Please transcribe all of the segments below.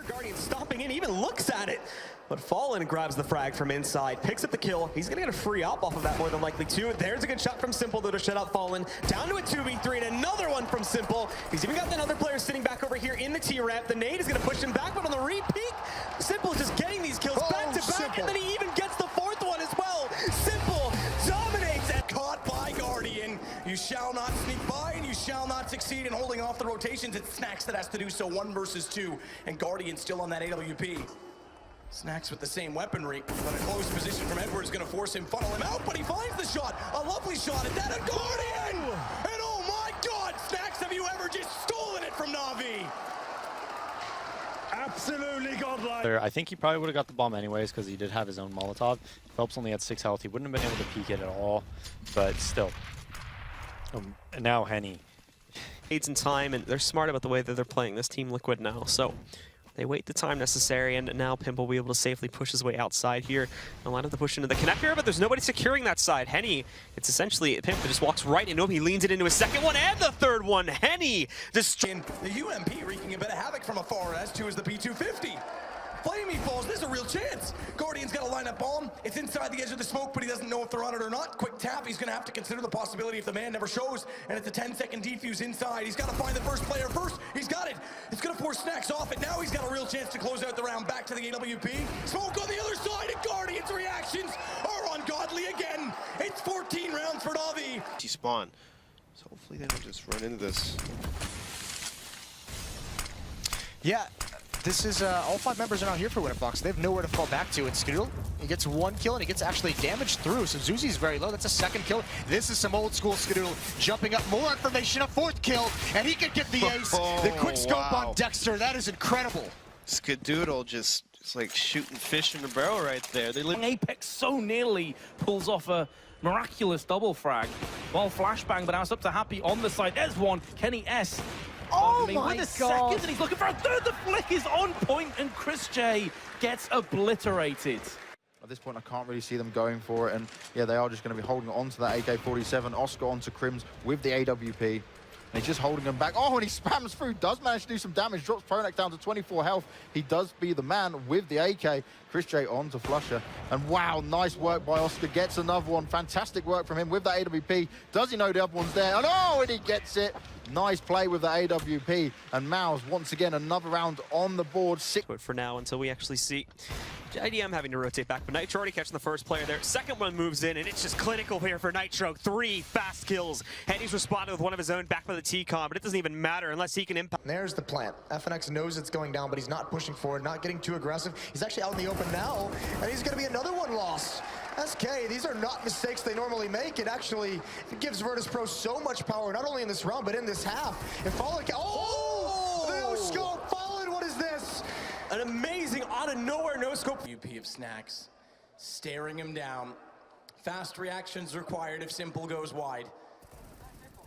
Guardian stomping in, even looks at it. But Fallen grabs the frag from inside, picks up the kill. He's gonna get a free op off of that more than likely too. There's a good shot from Simple though to shut out Fallen. Down to a 2v3 and another one from Simple. He's even got another player sitting back over here in the T-ramp. The nade is gonna push him back, but on the re-peek, Simple is just getting these kills back to back, and then he even gets the fourth one as well. Simple dominates and caught by Guardian. You shall not sneak by and you shall not succeed in holding off the rotations. It's Snacks that has to do so, 1 versus 2, and Guardian still on that AWP. Snacks with the same weaponry, but a close position from Edward is going to force him, funnel him out, but he finds the shot. A lovely shot at that, a Guardian! And oh my God, Snacks, have you ever just stolen it from Na'Vi? Absolutely godlike. I think he probably would have got the bomb anyways because he did have his own Molotov. Phelps only had 6 health. He wouldn't have been able to peek it at all, but still. And now Henny. Needs in time, and they're smart about the way that they're playing this Team Liquid now. So they wait the time necessary, and now Pimp will be able to safely push his way outside here and line up the push into the connector, but there's nobody securing that side. Henny, it's essentially Pimp that just walks right into him. He leans it into a second one and the third one. Henny just the UMP wreaking a bit of havoc from afar, as too is the P250. Flamey falls, there's a real chance. Guardian's got a line-up bomb. It's inside the edge of the smoke, but he doesn't know if they're on it or not. Quick tap, he's gonna have to consider the possibility if the man never shows, and it's a 10-second defuse inside. He's gotta find the first player first. He's got it. It's gonna force Snacks off it. Now he's got a real chance to close out the round. Back to the AWP. Smoke on the other side, and Guardian's reactions are ungodly again. It's 14 rounds for Na'Vi. Spawn. So hopefully they don't just run into this. Yeah. This is, all 5 members are not here for Winterfox. They have nowhere to fall back to. And Skadoodle, he gets 1 kill and he gets actually damaged through. So Zuzi's very low. That's a 2nd kill. This is some old school Skadoodle jumping up. More information, a 4th kill, and he can get the ace. The quick scope on Dexter, that is incredible. Skadoodle just it's like shooting fish in the barrel right there. They Apex so nearly pulls off a miraculous double frag. Well, flashbang, but now it's up to Happy on the side. There's one, KennyS. Oh my with a God. second, and he's looking for a third. The flick is on point, and Chris J gets obliterated. At this point, I can't really see them going for it, and yeah, they are just going to be holding on to that AK-47. Oscar onto Crims with the AWP, and he's just holding them back. Oh, and he spams through, does manage to do some damage, drops Pronac down to 24 health. He does be the man with the AK. Chris J on to Flusher, and wow, nice work by Oscar, gets another one. Fantastic work from him with that AWP. Does he know the other one's there? And oh, and he gets it. Nice play with the AWP, and Mouse once again another round on the board. for now until we actually see IDM having to rotate back, but Nitro already catching the first player there. Second one moves in, and it's just clinical here for Nitro. 3 fast kills. Henny's responded with one of his own back by the T-Con, but it doesn't even matter unless he can impact. There's the plant. FNX knows it's going down, but he's not pushing forward, not getting too aggressive. He's actually out in the open now, and he's going to be another one lost. SK, these are not mistakes they normally make. It actually gives Virtus.pro so much power, not only in this round, but in this half. And Fallen, the no-scope, Fallen, what is this? An amazing, out of nowhere, no-scope. UP of Snacks, staring him down. Fast reactions required if Simple goes wide.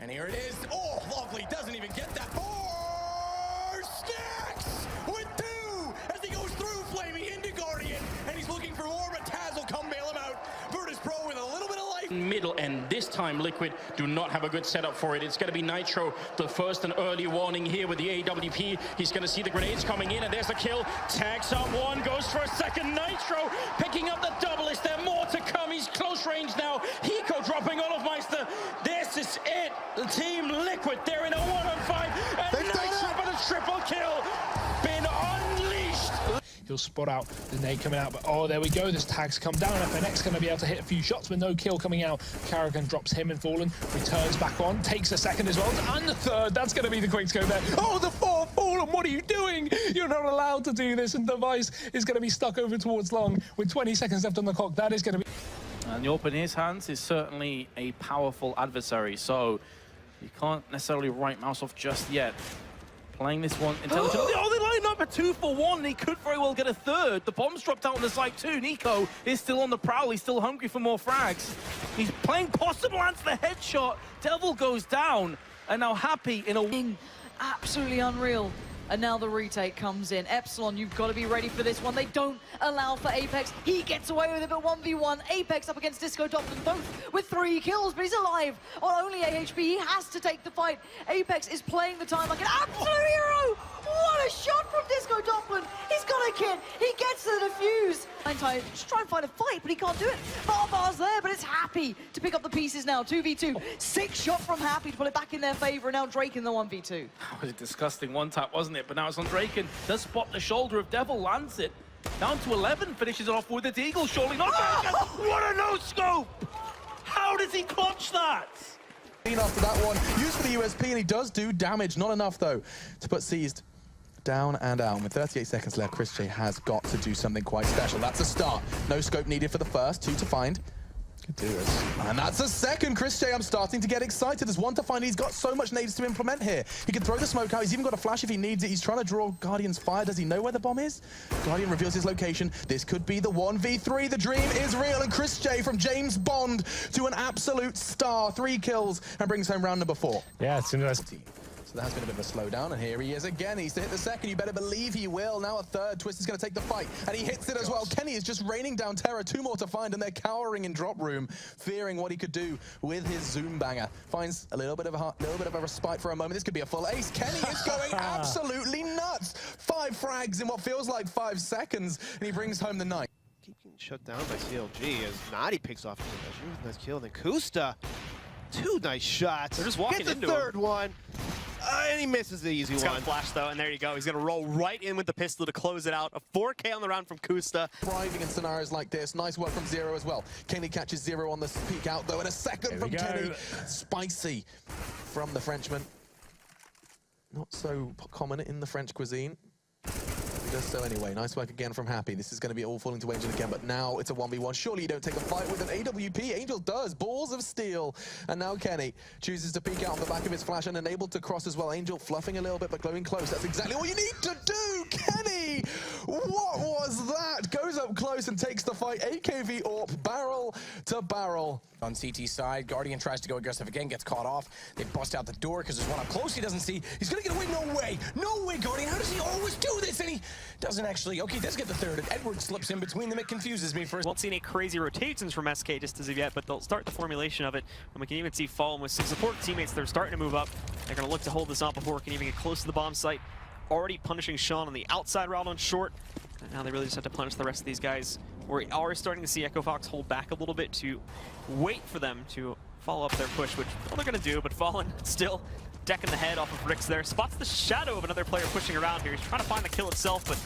And here it is. Oh, lovely, doesn't even get that far. Snacks with 2 as he goes through, flaming into Guardian. And he's looking for more, but Taz will come bail him out. Virtus.pro with a little bit of life. Middle, and this time Liquid do not have a good setup for it. It's going to be Nitro, the first and early warning here with the AWP. He's going to see the grenades coming in, and there's a kill. Tags up 1, goes for a second. Nitro picking up the double. Is there more to come? He's close range now. Hiko dropping Olofmeister. This is it. The Team Liquid, they're in a 1-on-5, and Nitro for the triple kill. Been unleashed. He'll spot out the nade coming out, but oh, there we go. This tag's come down. FNX going to be able to hit a few shots with no kill coming out. Carrigan drops him and Fallen, returns back on, takes a second as well, and the third. That's going to be the quick scope there. Oh, the 4th, Fallen, what are you doing? You're not allowed to do this, and Device is going to be stuck over towards long with 20 seconds left on the clock. That is going to be... And Yorp in his hands is certainly a powerful adversary, so you can't necessarily write Mouse off just yet. Playing this one intelligently. Oh, they line up a 2 for 1. He could very well get a third. The bomb's dropped out on the side too. Nico is still on the prowl. He's still hungry for more frags. He's playing possible, answer the headshot. Devil goes down. And now Happy in a... Absolutely unreal. And now the retake comes in. Epsilon, you've got to be ready for this one. They don't allow for Apex. He gets away with it, but 1v1. Apex up against Disco Doppler, both with 3 kills, but he's alive on only AHP. He has to take the fight. Apex is playing the time like an absolute hero. What a shot from Disco Doppler. He's just try and find a fight, but he can't do it. Bar's there, but it's Happy to pick up the pieces now. 2v2. 6 shot from Happy to pull it back in their favor, and now Drake in the 1v2. That was a disgusting one tap, wasn't it? But now it's on Draken. Does spot the shoulder of Devil, lands it. Down to 11, finishes it off with its eagle, surely not. What a no-scope! How does he clutch that? After that one, used for the USP, and he does do damage. Not enough, though, to put Seized down and out. With 38 seconds left, Chris J has got to do something quite special. That's a start. No scope needed for the first, 2 to find. Could do it. And that's a second. Chris J, I'm starting to get excited. There's 1 to find. He's got so much nades to implement here. He can throw the smoke out. He's even got a flash if he needs it. He's trying to draw Guardian's fire. Does he know where the bomb is? Guardian reveals his location. This could be the 1v3. The dream is real. And Chris J from James Bond to an absolute star. 3 kills and brings home round number 4. Yeah, it's interesting. So there has been a bit of a slowdown, and here he is again. He's to hit the second. You better believe he will. Now a third. Twist is going to take the fight, and he hits it as well. Kenny is just raining down terror. 2 more to find, and they're cowering in drop room, fearing what he could do with his Zoom banger. Finds a little bit of a respite for a moment. This could be a full ace. Kenny is going absolutely nuts. 5 frags in what feels like 5 seconds, and he brings home the night. Keep getting shut down by CLG as Nadi picks off a nice kill. And then Kusta, 2 nice shots. They're just walking into the third one. And he misses the easy He's one. got a flash though, and there you go. He's gonna roll right in with the pistol to close it out. A 4K on the round from Kusta. Thriving in scenarios like this. Nice work from Zero as well. Kenny catches Zero on the peek out though, and a second from Kenny. Spicy from the Frenchman. Not so common in the French cuisine. He does so anyway. Nice work again from Happy. This is going to be all falling to Angel again, but now it's a 1v1. Surely you don't take a fight with an AWP. Angel does. Balls of steel. And now Kenny chooses to peek out on the back of his flash and enabled to cross as well. Angel fluffing a little bit, but going close. That's exactly what you need to do, Kenny! What was that? Goes up close and takes the fight. AKV AWP, barrel to barrel. On CT side, Guardian tries to go aggressive again, gets caught off. They bust out the door because there's one up close he doesn't see. He's gonna get away. No way. No way, Guardian. How does he always do this? And he doesn't actually. Okay, does get the third. And Edward slips in between them. It confuses me first. Won't see any crazy rotations from SK just as of yet, but they'll start the formulation of it. And we can even see Fallen with some support teammates. They're starting to move up. They're gonna look to hold this off before it can even get close to the bomb site. Already punishing Sean on the outside route on short. And now they really just have to punish the rest of these guys. We're already starting to see Echo Fox hold back a little bit to wait for them to follow up their push, which well, they're going to do, but Fallen still decking the head off of Rix there. Spots the shadow of another player pushing around here. He's trying to find the kill itself, but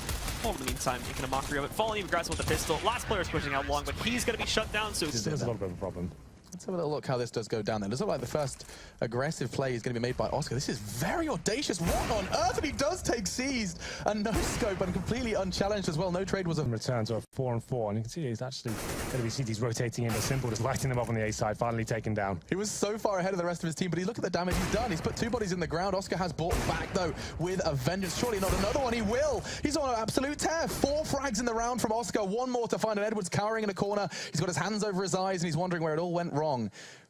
in the meantime, making a mockery of it. Fallen even grabs him with the pistol. Last player's pushing out long, but he's going to be shut down, so There's a little bit of a problem. Let's have a little look how this does go down there. It looks like the first aggressive play is going to be made by Oscar. This is very audacious. What on earth? And he does take Seized and no scope and completely unchallenged as well. No trade was a return to a 4-on-4, and you can see he's actually going to be CT's rotating in, but Simple just lighting them up on the A side, finally taken down. He was so far ahead of the rest of his team, but look at the damage he's done. He's put 2 bodies in the ground. Oscar has bought back though with a vengeance. Surely not another one. He will. He's on an absolute tear. 4 frags in the round from Oscar. 1 more to find, and Edwards cowering in a corner. He's got his hands over his eyes and he's wondering where it all went wrong.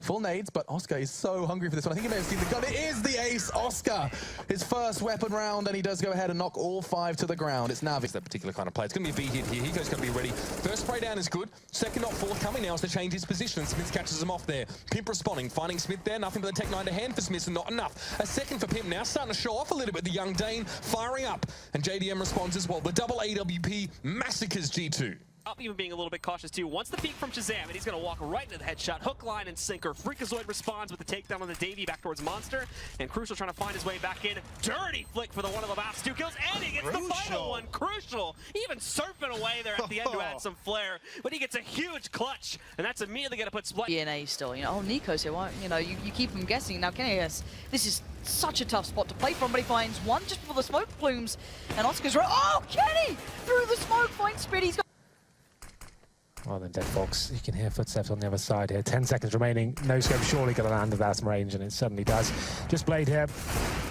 Full nades, but Oscar is so hungry for this one. I think he may have seen the gun. It is the ace, Oscar. His first weapon round, and he does go ahead and knock all 5 to the ground. It's Navi. It's that particular kind of play. It's going to be a V hit here. Hiko's going to be ready. First spray down is good. Second not forthcoming now is to change his position. Smith catches him off there. Pimp responding, finding Smith there. Nothing but the Tech 9 to hand for Smith, and not enough. A second for Pimp now, starting to show off a little bit. The young Dane firing up, and JDM responds as well. The double AWP massacres G2. Up even being a little bit cautious too. Once the peek from Shazam, and he's going to walk right into the headshot. Hook, line, and sinker. Freakazoid responds with the takedown on the Davey back towards Monster. And Crucial trying to find his way back in. Dirty flick for the one of the last 2 kills. And he gets the final one. Crucial. Even surfing away there at the end to add some flair. But he gets a huge clutch. And that's immediately going to put Split. DNA still, you know, oh, Nico's here. Why, you know, you keep him guessing. Now, KennyS, this is such a tough spot to play from, but he finds one just before the smoke plumes. And Oscar's right. Oh, Kenny! Through the smoke, finds Spit. He's got. Well then, Dead Fox, you can hear footsteps on the other side here. 10 seconds remaining. No scope surely going to land at that range, and it certainly does. Just Blade here.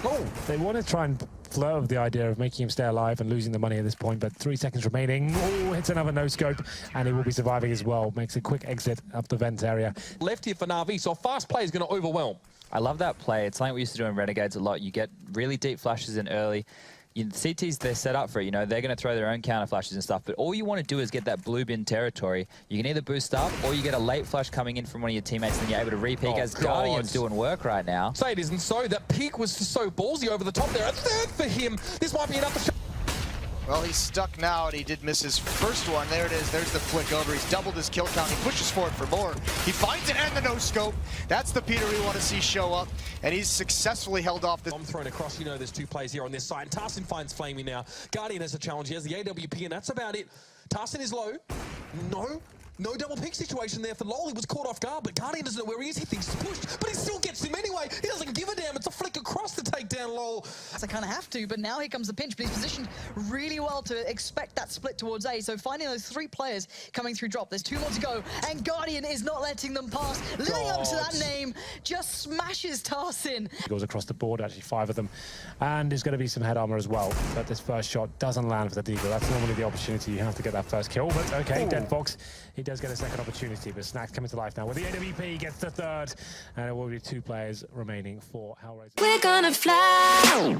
Oh, they want to try and flirt with the idea of making him stay alive and losing the money at this point, but 3 seconds remaining. Oh, hits another no scope, and he will be surviving as well. Makes a quick exit up the vent area. Left here for Na'Vi, so a fast play is going to overwhelm. I love that play. It's something we used to do in Renegades a lot. You get really deep flashes in early. CTs, they're set up for it, you know, they're going to throw their own counter flashes and stuff, but all you want to do is get that blue bin territory. You can either boost up, or you get a late flash coming in from one of your teammates, and then you're able to re-peek as Guardian's doing work right now. Say it isn't so. That peek was so ballsy over the top there. A third for him. This might be enough to Well, he's stuck now, and he did miss his first one. There it is. There's the flick over. He's doubled his kill count. He pushes forward for more. He finds it and the no-scope. That's the Peter we want to see show up, and he's successfully held off this. Bomb thrown across. You know there's two players here on this side. And Tarsin finds Flamey now. Guardian has a challenge. He has the AWP, and that's about it. Tarsin is low. No double pick situation there for Lol. He was caught off guard, but Guardian doesn't know where he is. He thinks he's pushed, but he still gets him anyway. He doesn't give a damn. It's a flick across to take down Lol. I kind of have to, but now here comes the pinch, but he's positioned really well to expect that split towards A. So finding those 3 players coming through drop. There's 2 more to go, and Guardian is not letting them pass. Living up to that name, just smashes Tarsin. He goes across the board, actually 5 of them, and there's going to be some head armor as well. But this first shot doesn't land for the Deagle. That's normally the opportunity. You have to get that first kill, but okay, Dead Fox, he does get a second opportunity, but Snack's coming to life now with the AWP, gets the 3rd, and it will be 2 players remaining for Hellraiser. We're gonna fly.